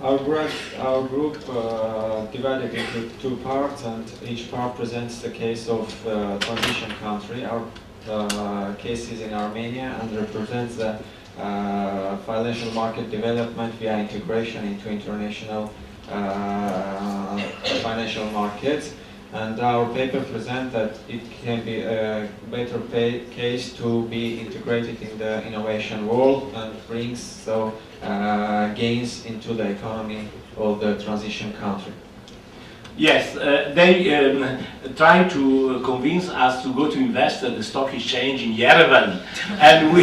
Our group divided into two parts, and each part presents the case of transition country. Our case is in Armenia and represents the financial market development via integration into international financial markets. And our paper presents that it can be a better case to be integrated in the innovation world and brings gains into the economy of the transition country. Yes, they try to convince us to go to invest at the stock exchange in Yerevan, and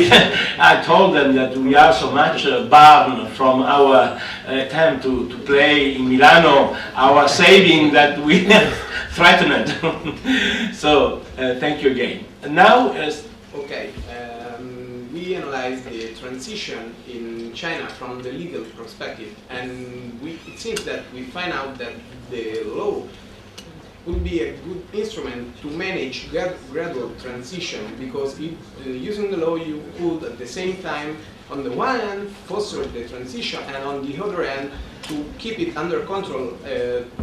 I told them that we are so much barred from our attempt to play in Milano, our saving that we threatened. So thank you again. And now, okay, we analyzed the transition in China from the legal perspective, and it seems that we find out that the law would be a good instrument to manage gradual transition, because using the law you could at the same time, on the one hand, foster the transition, and on the other hand, to keep it under control,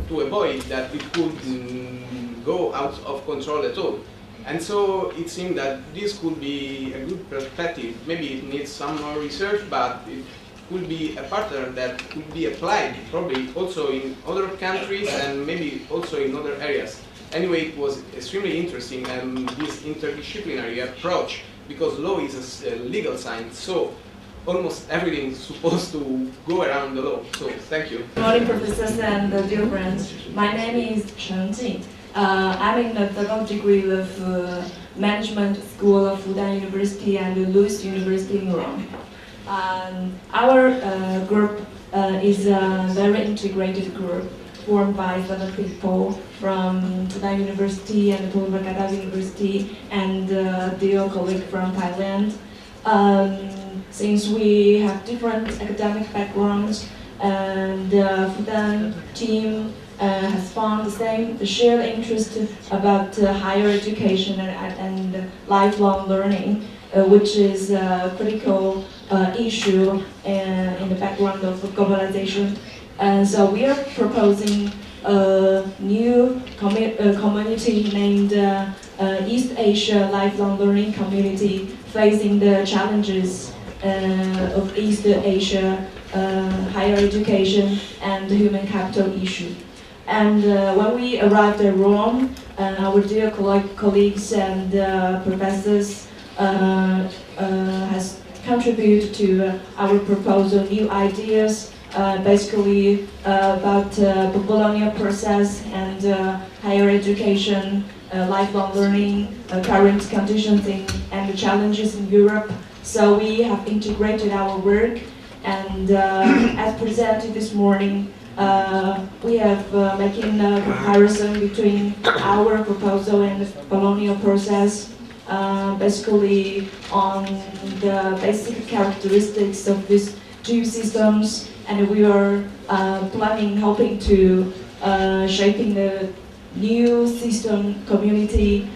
to avoid that it could go out of control at all. And so it seemed that this could be a good perspective. Maybe it needs some more research, but it could be a pattern that could be applied probably also in other countries and maybe also in other areas. Anyway, it was extremely interesting, and this interdisciplinary approach, because law is a legal science, so almost everything is supposed to go around the law. So thank you. Good morning, professors and dear friends. My name is Chen Jing. I'm in the third degree of Management School of Fudan University and Louis University in Rome. Our group is a very integrated group formed by 7 people from Fudan University and Purwakarta University and dear colleague from Thailand. Since we have different academic backgrounds, and the Fudan team has found the shared interest about higher education and lifelong learning, which is a critical issue in the background of globalization. And so we are proposing a new community named East Asia Lifelong Learning Community, facing the challenges of East Asia higher education and human capital issue. And when we arrived at Rome, our dear colleagues and professors has contributed to our proposal new ideas, basically about the Bologna process and higher education, lifelong learning, current conditions and the challenges in Europe. So we have integrated our work, and as presented this morning, we have making a comparison between our proposal and the Bologna process, basically on the basic characteristics of these two systems, and we are hoping to shaping the new system community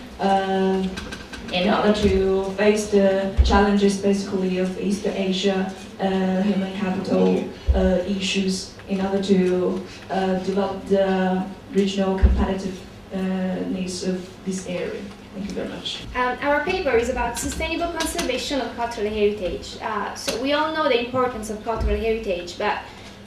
in order to face the challenges basically of East Asia human capital issues, in order to develop the regional competitiveness of this area. Thank you very much. Our paper is about sustainable conservation of cultural heritage. So we all know the importance of cultural heritage, but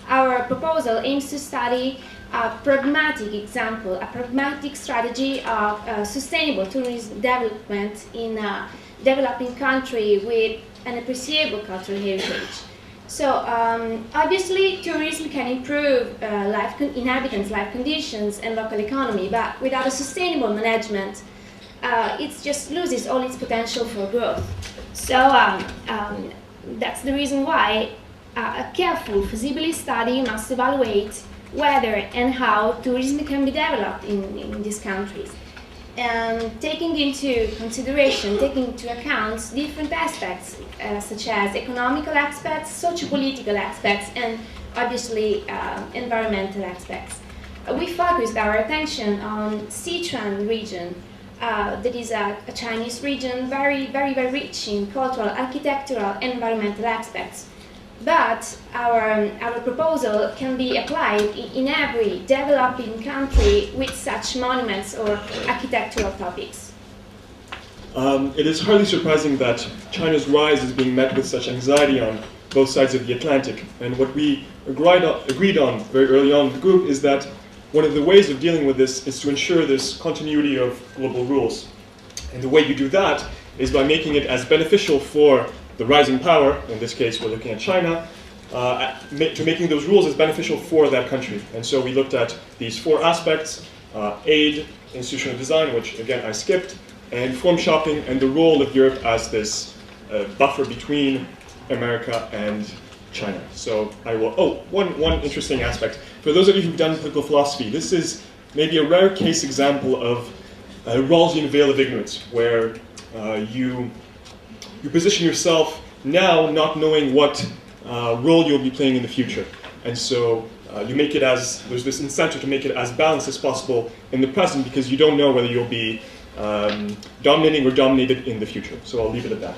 our proposal aims to study a pragmatic example, a pragmatic strategy of sustainable tourism development in a developing country with an appreciable cultural heritage. So obviously tourism can improve inhabitants' life conditions and local economy, but without a sustainable management, it just loses all its potential for growth. So that's the reason why a careful feasibility study must evaluate whether and how tourism can be developed in these countries, and taking into account different aspects such as economical aspects, socio-political aspects, and obviously environmental aspects. We focused our attention on Sichuan region, that is a Chinese region very rich in cultural, architectural, and environmental aspects. but our proposal can be applied in every developing country with such monuments or architectural topics. It is hardly surprising that China's rise is being met with such anxiety on both sides of the Atlantic. And what we agreed on very early on in the group is that one of the ways of dealing with this is to ensure this continuity of global rules. And the way you do that is by making it as beneficial for the rising power, in this case we're looking at China, to making those rules as beneficial for that country. And so we looked at these four aspects: aid, institutional design, which again I skipped, and form shopping, and the role of Europe as this buffer between America and China. So I will, one interesting aspect. For those of you who've done political philosophy, this is maybe a rare case example of Rawlsian veil of ignorance, where you position yourself now not knowing what role you'll be playing in the future. And so you make it there's this incentive to make it as balanced as possible in the present, because you don't know whether you'll be dominating or dominated in the future. So I'll leave it at that.